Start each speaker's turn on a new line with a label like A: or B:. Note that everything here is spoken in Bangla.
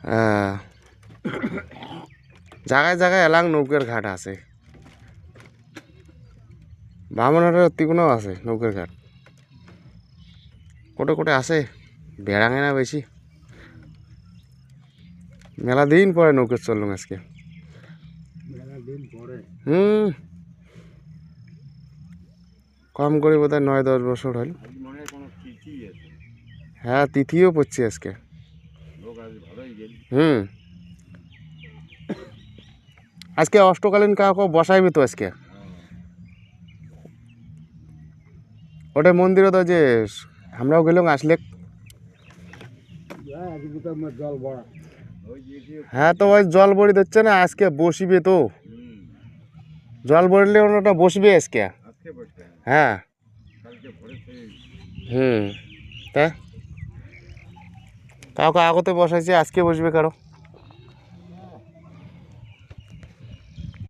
A: হ্যাঁ, জায়গায় জায়গায় এলাং নৌকার ঘাট আছে। বামনহাটের অতিগুণও আছে নৌকার ঘাট, কোটে কোটে আছে, বেড়াঙে না বেশি। মেলা দিন পরে নৌকা চললুম আজকে। কম করে বোধহয় 9-10 বছর হল। হ্যাঁ, তিথিও পড়ছে আজকে। আজকে অষ্টকালীন কাউকে বসাইবে তো আজকে। ওটা মন্দিরে তো যে আমরাও গেলাম আসলে। হ্যাঁ, তো ওই জল বড়ি দিচ্ছে না, আজকে বসিবে তো। জল বড়লে ওটা বসবে আজকে। হ্যাঁ, তা কাউকে আগতে বসাইছে, আজকে বসবে কারো।